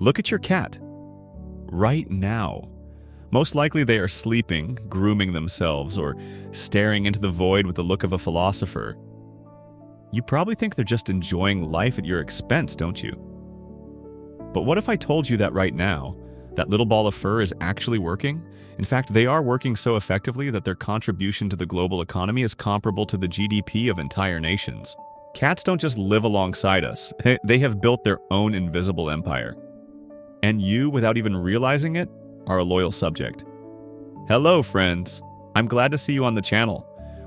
Look at your cat. Right now. Most likely they are sleeping, grooming themselves, or staring into the void with the look of a philosopher. You probably think they're just enjoying life at your expense, don't you? But what if I told you that right now, that little ball of fur is actually working? In fact, they are working so effectively that their contribution to the global economy is comparable to the GDP of entire nations. Cats don't just live alongside us, they have built their own invisible empire. And you, without even realizing it, are a loyal subject. Hello, friends. I'm glad to see you on the channel.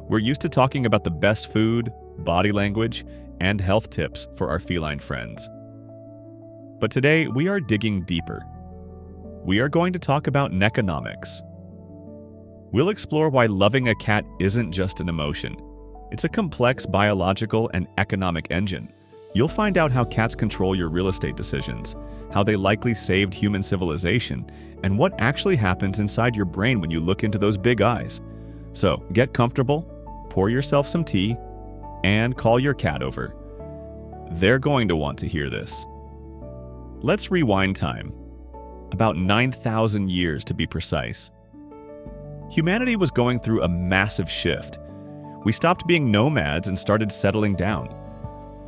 We're used to talking about the best food, body language, and health tips for our feline friends. But today, we are digging deeper. We are going to talk about Nekonomics. We'll explore why loving a cat isn't just an emotion. It's a complex biological and economic engine. You'll find out how cats control your real estate decisions, how they likely saved human civilization, and what actually happens inside your brain when you look into those big eyes. So get comfortable, pour yourself some tea, and call your cat over. They're going to want to hear this. Let's rewind time. About 9,000 years to be precise. Humanity was going through a massive shift. We stopped being nomads and started settling down.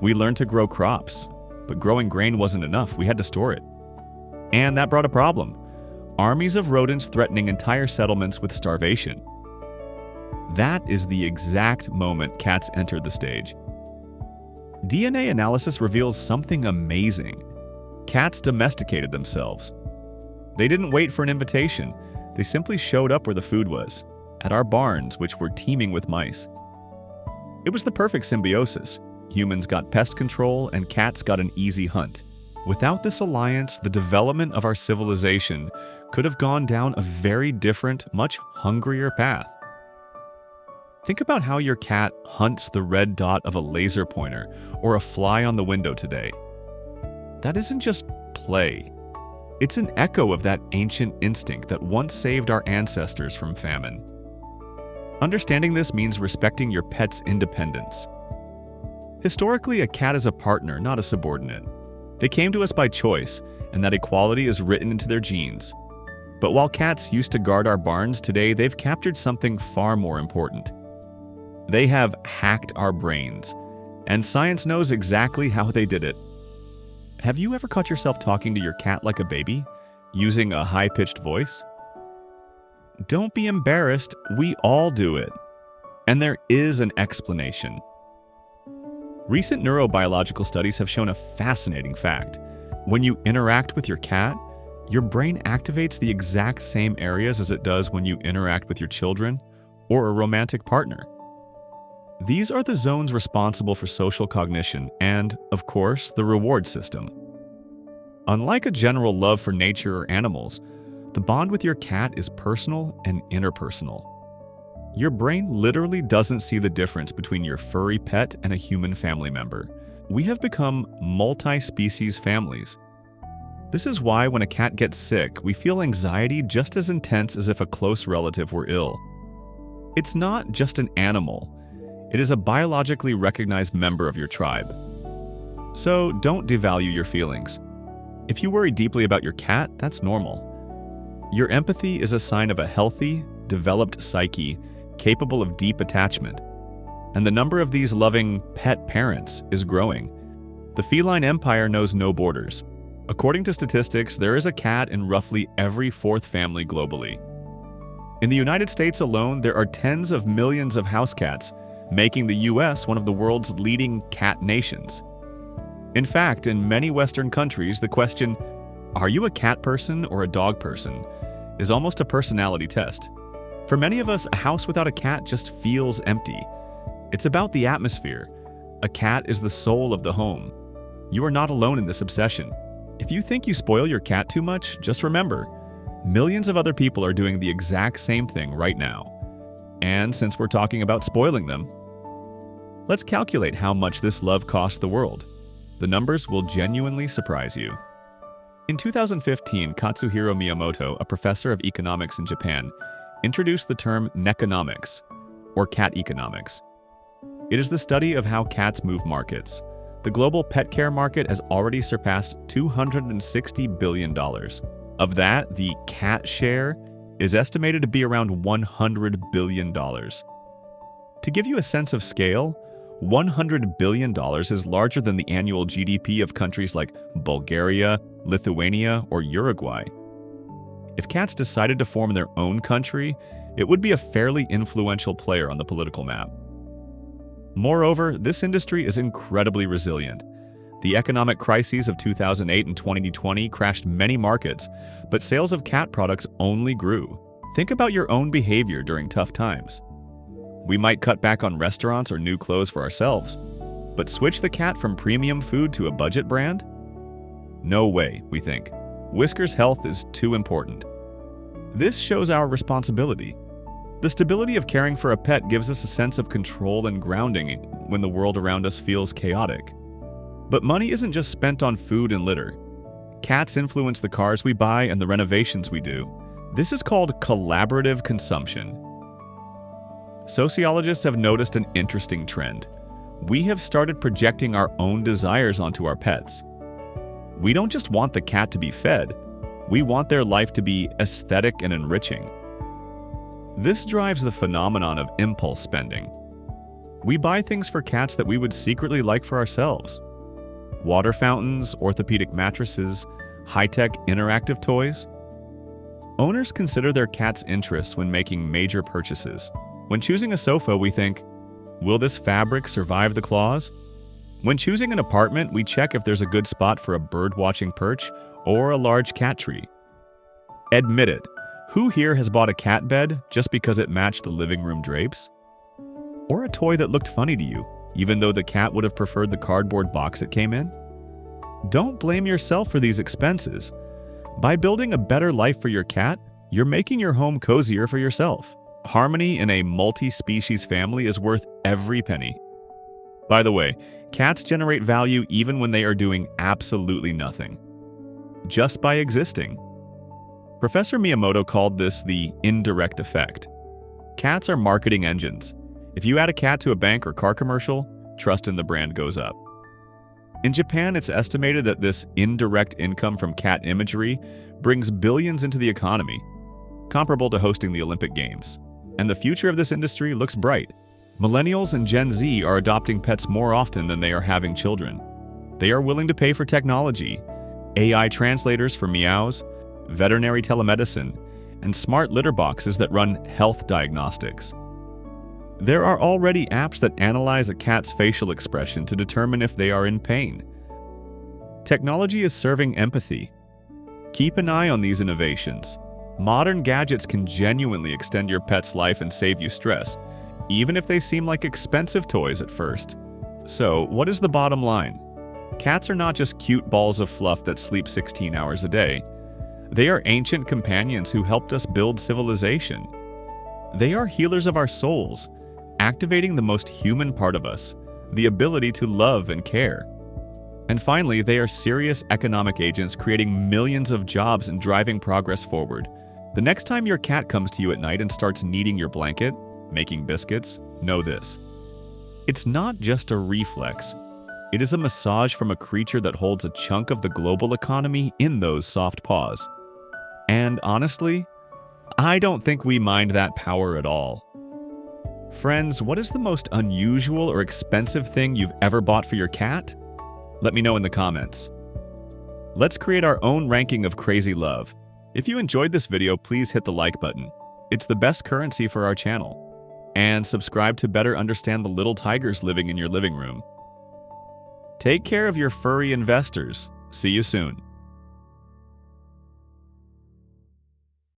We learned to grow crops, but growing grain wasn't enough. We had to store it. And that brought a problem. Armies of rodents threatening entire settlements with starvation. That is the exact moment cats entered the stage. DNA analysis reveals something amazing. Cats domesticated themselves. They didn't wait for an invitation. They simply showed up where the food was, at our barns, which were teeming with mice. It was the perfect symbiosis. Humans got pest control, and cats got an easy hunt. Without this alliance, the development of our civilization could have gone down a very different, much hungrier path. Think about how your cat hunts the red dot of a laser pointer or a fly on the window today. That isn't just play. It's an echo of that ancient instinct that once saved our ancestors from famine. Understanding this means respecting your pet's independence. Historically, a cat is a partner, not a subordinate. They came to us by choice, and that equality is written into their genes. But while cats used to guard our barns, today they've captured something far more important. They have hacked our brains, and science knows exactly how they did it. Have you ever caught yourself talking to your cat like a baby, using a high-pitched voice? Don't be embarrassed, we all do it. And there is an explanation. Recent neurobiological studies have shown a fascinating fact. When you interact with your cat, your brain activates the exact same areas as it does when you interact with your children or a romantic partner. These are the zones responsible for social cognition and, of course, the reward system. Unlike a general love for nature or animals, the bond with your cat is personal and interpersonal. Your brain literally doesn't see the difference between your furry pet and a human family member. We have become multi-species families. This is why when a cat gets sick, we feel anxiety just as intense as if a close relative were ill. It's not just an animal. It is a biologically recognized member of your tribe. So don't devalue your feelings. If you worry deeply about your cat, that's normal. Your empathy is a sign of a healthy, developed psyche capable of deep attachment. And the number of these loving pet parents is growing. The feline empire knows no borders. According to statistics, there is a cat in roughly every fourth family globally. In the United States alone, there are tens of millions of house cats, making the US one of the world's leading cat nations. In fact, in many Western countries, the question, "Are you a cat person or a dog person?" is almost a personality test. For many of us, a house without a cat just feels empty. It's about the atmosphere. A cat is the soul of the home. You are not alone in this obsession. If you think you spoil your cat too much, just remember, millions of other people are doing the exact same thing right now. And since we're talking about spoiling them, let's calculate how much this love costs the world. The numbers will genuinely surprise you. In 2015, Katsuhiro Miyamoto, a professor of economics in Japan, introduced the term Nekonomics, or cat economics. It is the study of how cats move markets, The global pet care market has already surpassed $260 billion. Of that, the cat share is estimated to be around $100 billion. To give you a sense of scale, $100 billion is larger than the annual GDP of countries like Bulgaria, Lithuania, or Uruguay. If cats decided to form their own country, it would be a fairly influential player on the political map. Moreover, this industry is incredibly resilient. The economic crises of 2008 and 2020 crashed many markets, but sales of cat products only grew. Think about your own behavior during tough times. We might cut back on restaurants or new clothes for ourselves, but switch the cat from premium food to a budget brand? No way, we think. Whisker's health is too important. This shows our responsibility. The stability of caring for a pet gives us a sense of control and grounding when the world around us feels chaotic. But money isn't just spent on food and litter. Cats influence the cars we buy and the renovations we do. This is called collaborative consumption. Sociologists have noticed an interesting trend. We have started projecting our own desires onto our pets. We don't just want the cat to be fed, we want their life to be aesthetic and enriching. This drives the phenomenon of impulse spending. We buy things for cats that we would secretly like for ourselves. Water fountains, orthopedic mattresses, high-tech interactive toys. Owners consider their cat's interests when making major purchases. When choosing a sofa, we think, will this fabric survive the claws? When choosing an apartment, we check if there's a good spot for a bird-watching perch or a large cat tree. Admit it, who here has bought a cat bed just because it matched the living room drapes? Or a toy that looked funny to you, even though the cat would have preferred the cardboard box it came in? Don't blame yourself for these expenses. By building a better life for your cat, you're making your home cozier for yourself. Harmony in a multi-species family is worth every penny. By the way, cats generate value even when they are doing absolutely nothing. Just by existing. Professor Miyamoto called this the indirect effect. Cats are marketing engines. If you add a cat to a bank or car commercial, trust in the brand goes up. In Japan, it's estimated that this indirect income from cat imagery brings billions into the economy, comparable to hosting the Olympic Games. And the future of this industry looks bright. Millennials and Gen Z are adopting pets more often than they are having children. They are willing to pay for technology, AI translators for meows, veterinary telemedicine, and smart litter boxes that run health diagnostics. There are already apps that analyze a cat's facial expression to determine if they are in pain. Technology is serving empathy. Keep an eye on these innovations. Modern gadgets can genuinely extend your pet's life and save you stress, even if they seem like expensive toys at first. So, what is the bottom line? Cats are not just cute balls of fluff that sleep 16 hours a day. They are ancient companions who helped us build civilization. They are healers of our souls, activating the most human part of us, the ability to love and care. And finally, they are serious economic agents creating millions of jobs and driving progress forward. The next time your cat comes to you at night and starts kneading your blanket, making biscuits, know this. It's not just a reflex. It is a massage from a creature that holds a chunk of the global economy in those soft paws. And honestly, I don't think we mind that power at all. Friends, what is the most unusual or expensive thing you've ever bought for your cat? Let me know in the comments. Let's create our own ranking of crazy love. If you enjoyed this video, please hit the like button. It's the best currency for our channel. And subscribe to better understand the little tigers living in your living room. Take care of your furry investors. See you soon.